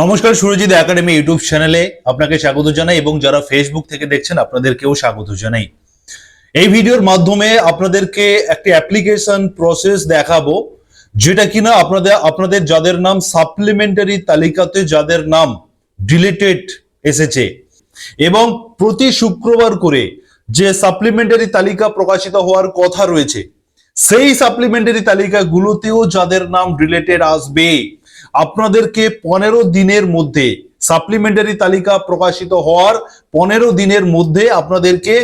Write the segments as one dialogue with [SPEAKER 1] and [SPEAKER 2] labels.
[SPEAKER 1] নমস্কার, Surajit academy YouTube চ্যানেলে আপনাকে স্বাগত জানাই এবং যারা ফেসবুক থেকে দেখছেন আপনাদেরকেও স্বাগত জানাই। এই ভিডিওর মাধ্যমে আপনাদেরকে একটি অ্যাপ্লিকেশন প্রসেস দেখাবো, যেটা কিনা আপনাদের যাদের নাম সাপ্লিমেন্টারি তালিকাতে যাদের নাম ডিলিটেড এসেছে এবং প্রতি শুক্রবার করে যে সাপ্লিমেন্টারি তালিকা প্রকাশিত হওয়ার কথা রয়েছে, সেই সাপ্লিমেন্টারি তালিকাগুলোতেও যাদের নাম ডিলিটেড আসবে, আপনাদেরকে 15 দিনের মধ্যে সাপ্লিমেন্টারি তালিকা প্রকাশিত হওয়ার 15 দিনের মধ্যে আপনাদেরকে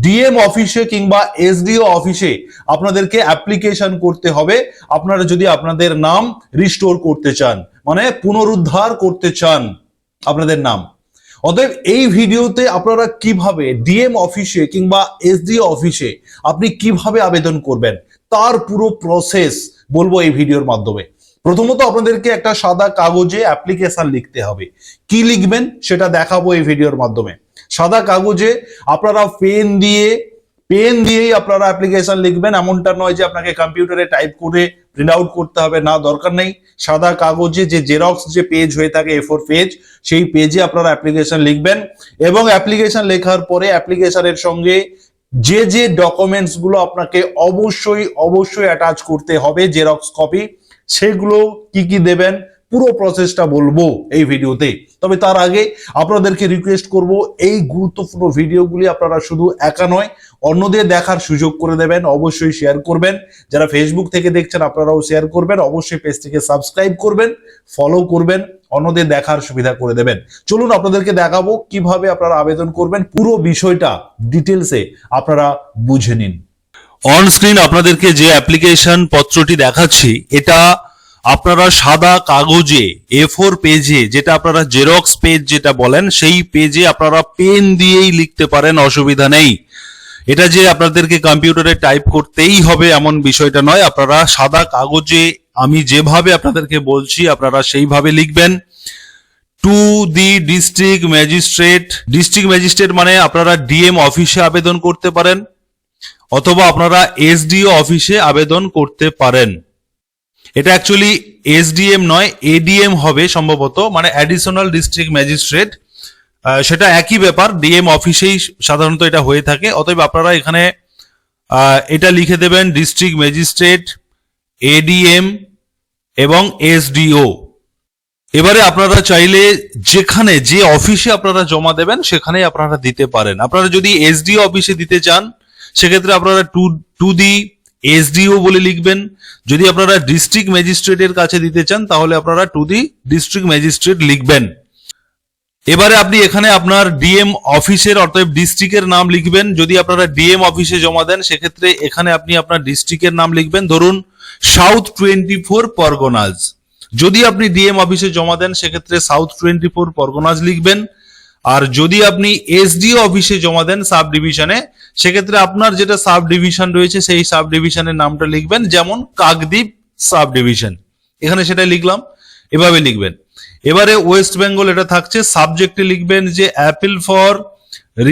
[SPEAKER 1] ডিএম অফিসে কিংবা এসডিও অফিসে আপনাদেরকে অ্যাপ্লিকেশন করতে হবে। আপনারা যদি আপনাদের নাম রিস্টোর করতে চান, মানে পুনরুদ্ধার করতে চান আপনাদের নাম। অতএব এই ভিডিওতে আপনারা কিভাবে ডিএম অফিসে কিংবা এসডিও অফিসে আপনি কিভাবে আবেদন করবেন তার পুরো প্রসেস বলবো এই ভিডিওর মাধ্যমে। প্রথমত আপনাদেরকে একটা সাদা কাগজে অ্যাপ্লিকেশন লিখতে হবে। কি লিখবেন সেটা দেখাবো এই ভিডিওর মাধ্যমে। সাদা কাগজে আপনারা পেন দিয়েই আপনারা অ্যাপ্লিকেশন লিখবেন। এমনটা নয় যে আপনাকে কম্পিউটারে টাইপ করে প্রিন্ট আউট করতে হবে, না, দরকার নেই। সাদা কাগজে যে জেরক্স যে পেজ হয়ে থাকে A4 পেজ, সেই পেজে আপনারা অ্যাপ্লিকেশন লিখবেন এবং অ্যাপ্লিকেশন লেখার পরে অ্যাপ্লিকেশনের সঙ্গে যে যে ডকুমেন্টস গুলো আপনাকে অবশ্যই অ্যাটাচ করতে হবে জেরক্স কপি, সেগুলো কি কি দেবেন পুরো প্রসেসটা বলবো এই ভিডিওতে। তবে তার আগে আপনাদেরকে রিকোয়েস্ট করব, এই গুরুত্বপূর্ণ ভিডিওগুলি আপনারা শুধু একা নয় অন্যদের দেখার সুযোগ করে দেবেন, অবশ্যই শেয়ার করবেন। যারা ফেসবুক থেকে দেখছেন আপনারাও শেয়ার করবেন, অবশ্যই পেজটিকে সাবস্ক্রাইব করবেন, ফলো করবেন, অন্যদের দেখার সুবিধা করে দেবেন। চলুন আপনাদেরকে দেখাবো কিভাবে আপনারা আবেদন করবেন, পুরো বিষয়টা ডিটেলসে আপনারা বুঝে নিন। অন স্ক্রিন আপনাদেরকে যে অ্যাপ্লিকেশন পত্রটি দেখাচ্ছি, এটা আপনারা সাদা কাগজে A4 পেজে, যেটা আপনারা জেরক্স পেজ যেটা বলেন, সেই পেজে আপনারা পেন দিয়েই লিখতে পারেন, অসুবিধা নেই। এটা যে আপনাদেরকে কম্পিউটারে টাইপ করতেই হবে এমন বিষয়টা নয়। আপনারা সাদা কাগজে আমি যেভাবে আপনাদেরকে বলছি আপনারা সেইভাবে লিখবেন। টু দি ডিস্ট্রিক্ট ম্যাজিস্ট্রেট মানে আপনারা ডিএম অফিসে আবেদন করতে পারেন অথবা আপনারা এসডিও অফিসে আবেদন করতে পারেন। এটা অ্যাকচুয়ালি এসডিএম নয়, এডিএম হবে সম্ভবত, মানে অ্যাডিশনাল ডিস্ট্রিক্ট ম্যাজিস্ট্রেট। সেটা একই ব্যাপার, ডিএম অফিসেই সাধারণত এটা হয়ে থাকে। অতএব আপনারা এখানে এটা লিখে দেবেন ডিস্ট্রিক্ট ম্যাজিস্ট্রেট, এডিএম এবং এসডিও। এবারে আপনারা চাইলে যেখানে যে অফিসে আপনারা জমা দেবেন সেখানেই আপনারা দিতে পারেন। আপনারা যদি এসডিও অফিসে দিতে চান সেক্ষেত্রে আপনারা টু দি এসডিও বলে লিখবেন। যদি আপনারা ডিস্ট্রিক্ট ম্যাজিস্ট্রেটের কাছে দিতে চান তাহলে আপনারা টু দি ডিস্ট্রিক্ট ম্যাজিস্ট্রেট লিখবেন। এবারে আপনি এখানে আপনার ডিএম অফিসের অর্থাৎ ডিস্ট্রিক্টের নাম লিখবেন। যদি আপনারা ডিএম অফিসে জমা দেন সেক্ষেত্রে এখানে আপনি আপনার ডিস্ট্রিক্টের নাম লিখবেন, ধরুন সাউথ 24 পরগনাজ। যদি আপনি ডিএম অফিসে জমা দেন সেক্ষেত্রে সাউথ 24 পরগনাজ লিখবেন। আর যদি আপনি এসডিও অফিসে জমা দেন সাব ডিভিশনে, সেক্ষেত্রে আপনার যেটা সাব ডিভিশন রয়েছে সেই সাব ডিভিশনের নামটা লিখবেন, যেমন কাকদ্বীপ সাব ডিভিশন, এখানে সেটা লিখলাম, এভাবে লিখবেন। এবারে ওয়েস্ট বেঙ্গল এটা থাকছে, সাবজেক্টে লিখবেন যে appeal for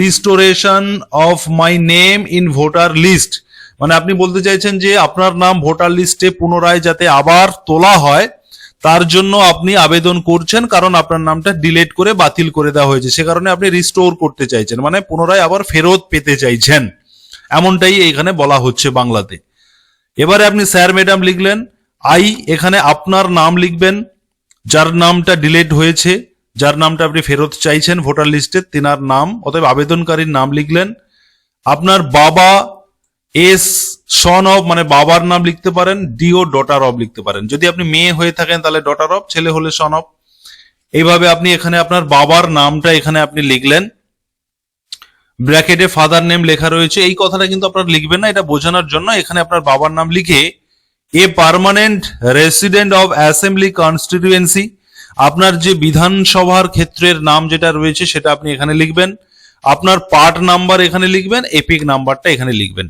[SPEAKER 1] restoration of my name in voter list, মানে আপনি বলতে চাইছেন যে আপনার নাম ভোটার লিস্টে পুনরায় যাতে আবার তোলা হয় তার জন্য আপনি আবেদন করছেন, কারণ আপনার নামটা ডিলিট করে বাতিল করে দেওয়া হয়েছে, সে কারণে আপনি রিস্টোর করতে চাইছেন, মানে পুনরায় আবার ফেরত পেতে চাইছেন, এমনটাই এখানে বলা হচ্ছে বাংলাতে। এবারে আপনি স্যার ম্যাডাম লিখলেন। এখানে আপনার নাম লিখবেন, যার নামটা ডিলিট হয়েছে, যার নামটা আপনি ফেরত চাইছেন ভোটার লিস্টে, তিনার নাম, অতএব আবেদনকারীর নাম লিখলেন। আপনার বাবা এস সন অফ মানে বাবার নাম লিখতে পারেন, ডিও ডটার অফ লিখতে পারেন। যদি আপনি মেয়ে হয়ে থাকেন তাহলে ডটার অফ, ছেলে হলে সন অফ। এইভাবে আপনি এখানে আপনার বাবার নামটা এখানে আপনি লিখলেন। ব্র্যাকেটে ফাদার নেম লেখা রয়েছে, এই কথাটা কিন্তু আপনারা লিখবেন না, এটা বোঝানোর জন্য এখানে আপনার বাবার নাম লিখে a permanent resident of assembly constituency, আপনার যে বিধানসভার ক্ষেত্রের নাম যেটা রয়েছে সেটা আপনি এখানে লিখবেন। আপনার পার্ট নাম্বার এখানে লিখবেন, এপিক নাম্বারটা এখানে লিখবেন।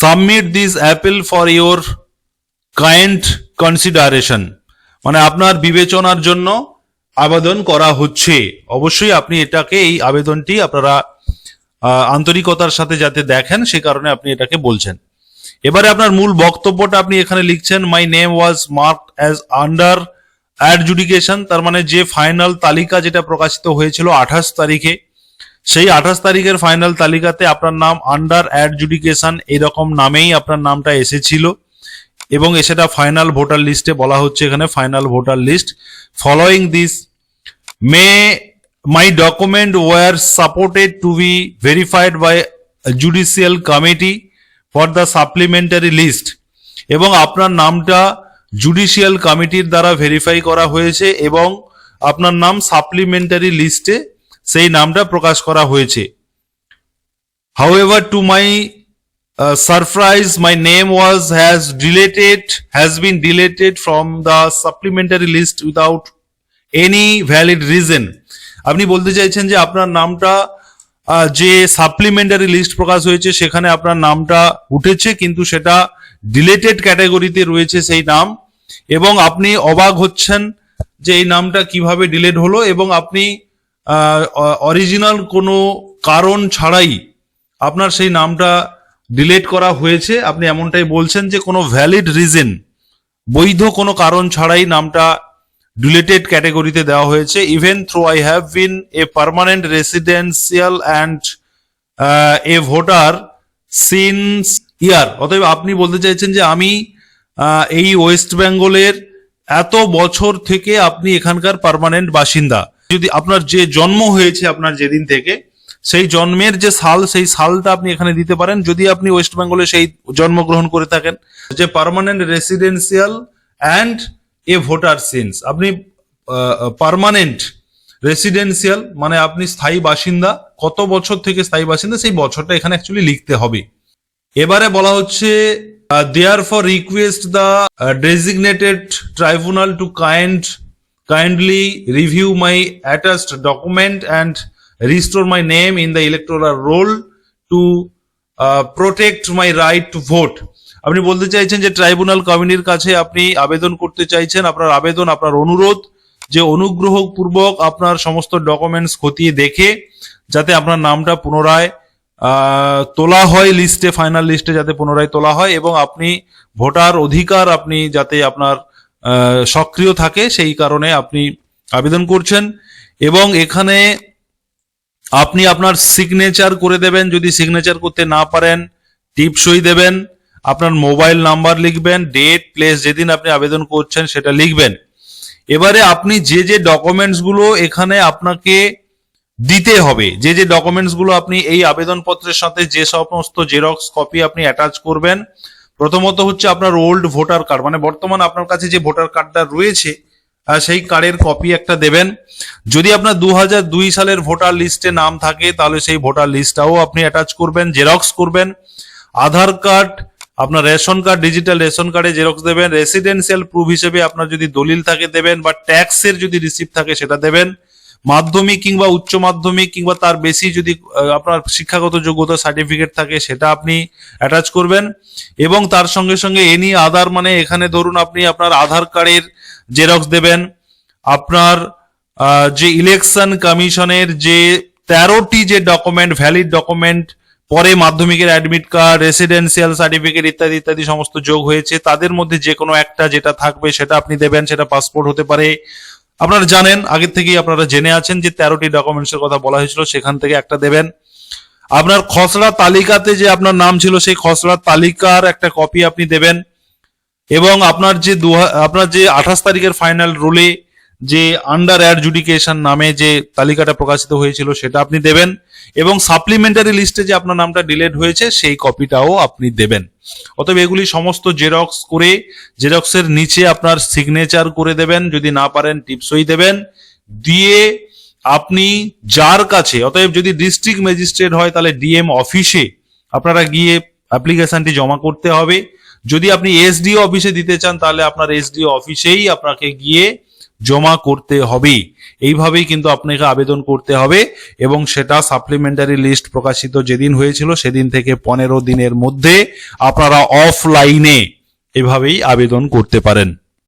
[SPEAKER 1] Submit this appeal for your kind consideration, মানে আপনার বিবেচনার জন্য আবেদন করা হচ্ছে। অবশ্যই আপনি এটাকে, এই আবেদনটি আপনারা আন্তরিকতার সাথে যাতে দেখেন সে কারণে আপনি এটাকে বলছেন। এবারে আপনার মূল বক্তব্যটা আপনি এখানে লিখছেন, my name was marked as under adjudication, তার মানে যে ফাইনাল তালিকা যেটা প্রকাশিত হয়েছিল 28 তারিখে, সেই 28 তারিখের ফাইনাল তালিকাতে আপনার নাম আন্ডার অ্যাডজুডিকেশন এরকম নামেই আপনার নামটা এসেছিল এবং সেটা ফাইনাল ভোটার লিস্টে বলা হচ্ছে এখানে final voter list. Following this may my document were supported to be verified by judicial committee for the supplementary list, এবং আপনার নামটা জুডিশিয়াল কমিটির দ্বারা ভেরিফাই করা হয়েছে এবং আপনার নাম সাপ্লিমেন্টারি লিস্টে সেই নামটা প্রকাশ করা হয়েছে। However, to my surprise, my name has been deleted from the supplementary list without any valid reason. আপনি বলতে চাইছেন যে আপনার নামটা যে সাপ্লিমেন্টারি লিস্ট প্রকাশ হয়েছে সেখানে আপনার নামটা উঠেছে কিন্তু সেটা ডিলেটেড ক্যাটাগরিতে রয়েছে সেই নাম, এবং আপনি অবাক হচ্ছেন যে এই নামটা কিভাবে ডিলেট হলো এবং আপনি অরিজিনাল কোনো কারণ ছাড়াই আপনার সেই নামটা ডিলেট করা হয়েছে। আপনি এমনটাই বলছেন যে কোনো ভ্যালিড রিজন, বৈধ কোনো কারণ ছাড়াই নামটা ডিলেটেড ক্যাটাগরিতে দেওয়া হয়েছে। Even through I have been a permanent residential and a voter since year. অতএব আপনি বলতে চাইছেন যে আমি এই ওয়েস্ট বেঙ্গলের এত বছর থেকে আপনি এখানকার পার্মানেন্ট বাসিন্দা। যদি আপনার যে জন্ম হয়েছে আপনার যেদিন থেকে সেই জন্মের যে সাল, সেই সালটা আপনি এখানে দিতে পারেন যদি আপনি ওয়েস্ট বেঙ্গলে সেই জন্মগ্রহণ করে থাকেন। যে permanent residential and a voter since, আপনি পার্মানেন্ট রেসিডেন্সিয়াল মানে আপনি স্থায়ী বাসিন্দা, কত বছর থেকে স্থায়ী বাসিন্দা সেই বছরটা এখানে অ্যাকচুয়ালি লিখতে হবে। এবারে বলা হচ্ছে therefore request the designated tribunal to kindly review my attached document and restore my name in the electoral roll to protect my right to vote. আপনি বলতে চাইছেন যে ট্রাইব্যুনাল কমিটির কাছে আপনি আবেদন করতে চাইছেন, আপনার আবেদন, আপনার অনুরোধ যে অনুগ্রহপূর্বক আপনার সমস্ত ডকুমেন্টস খতিয়ে দেখে যাতে আপনার নামটা পুনরায় তোলা হয় লিস্টে, ফাইনাল লিস্টে যাতে পুনরায় তোলা হয় এবং আপনি ভোটার অধিকার আপনি যাতে আপনার সক্রিয় থাকে সেই কারণে আপনি আবেদন করছেন। এবং এখানে আপনি আপনার সিগনেচার করে দেবেন, যদি সিগনেচার করতে না পারেন টিপসই দেবেন, আপনার মোবাইল নাম্বার লিখবেন, ডেট প্লেস যেদিন আপনি আবেদন করছেন সেটা লিখবেন। এবারে আপনি যে যে ডকুমেন্টস গুলো এখানে আপনাকে দিতে হবে, যে যে ডকুমেন্টস গুলো আপনি এই আবেদনপত্রের সাথে যে সমস্ত জেরক্স কপি আপনি অ্যাটাচ করবেন, প্রথমত হচ্ছে আপনার ওল্ড ভোটার কার্ড, মানে বর্তমান আপনার কাছে যে ভোটার কার্ডটা রয়েছে সেই কার্ডের কপি একটা দেবেন। যদি আপনার 2002 সালের ভোটার লিস্টে নাম থাকে তাহলে সেই ভোটার লিস্টটাও আপনি অ্যাটাচ করবেন, জেরক্স করবেন। আধার কার্ড, আপনার রেশন কার্ড, ডিজিটাল রেশন কার্ডে জেরক্স দেবেন। রেসিডেন্সিয়াল প্রুফ হিসেবে আপনার যদি দলিল থাকে দেবেন, বা ট্যাক্সের যদি রিসিপ্ট থাকে সেটা দেবেন। মাধ্যমিক কিংবা উচ্চ মাধ্যমিক কিংবা তার বেশি যদি আপনার শিক্ষাগত যোগ্যতা সার্টিফিকেট থাকে সেটা আপনি অ্যাটাচ করবেন। এবং তার সঙ্গে সঙ্গে এনি আধার, মানে এখানে ধরুন আপনি আপনার আধার কার্ডের জেরক্স দেবেন, আপনার যে ইলেকশন কমিশনের যে 13টি যে ডকুমেন্ট, ভ্যালিড ডকুমেন্ট পরে মাধ্যমিকের অ্যাডমিট কার্ড, রেসিডেন্সিয়াল সার্টিফিকেট ইত্যাদি ইত্যাদি সমস্ত যোগ হয়েছে, তাদের মধ্যে যে কোনো একটা যেটা থাকবে সেটা আপনি দেবেন। সেটা পাসপোর্ট হতে পারে, আপনারা জানেন আগের থেকেই আপনারা জেনে আছেন যে 13টি ডকুমেন্টসের কথা বলা হয়েছিল, সেখান থেকে একটা দেবেন। আপনার খসড়া তালিকাতে যে আপনার নাম ছিল সেই খসড়া তালিকার একটা কপি আপনি দেবেন। এবং আপনার যে 28 তারিখের ফাইনাল রোলে যে আন্ডার অ্যাডজুডিকেশন নামে যে তালিকাটা প্রকাশিত হয়েছিল সেটা আপনি দেবেন। এবং সাপ্লিমেন্টারি লিস্টে যে আপনার নামটা ডিলিট হয়েছে সেই কপিটাও আপনি দেবেন। অতএব এগুলি সমস্ত জেরক্স করে জেরক্সের নিচে আপনার সিগনেচার করে দেবেন, যদি না পারেন টিপসই দেবেন, দিয়ে আপনি যার কাছে, অতএব যদি ডিস্ট্রিক্ট ম্যাজিস্ট্রেট হয় তাহলে ডিএম অফিসে আপনারা গিয়ে অ্যাপ্লিকেশনটি জমা করতে হবে। যদি আপনি এসডিও অফিসে দিতে চান তাহলে আপনার এসডিও অফিসেই আপনাকে গিয়ে জমা করতে হবে। এইভাবেই কিন্তু আপনাকে আবেদন করতে হবে এবং সেটা সাপ্লিমেন্টারি লিস্ট প্রকাশিত যেদিন হয়েছিল সেদিন থেকে 15 দিনের মধ্যে আপনারা অফলাইনে এভাবেই আবেদন করতে পারেন।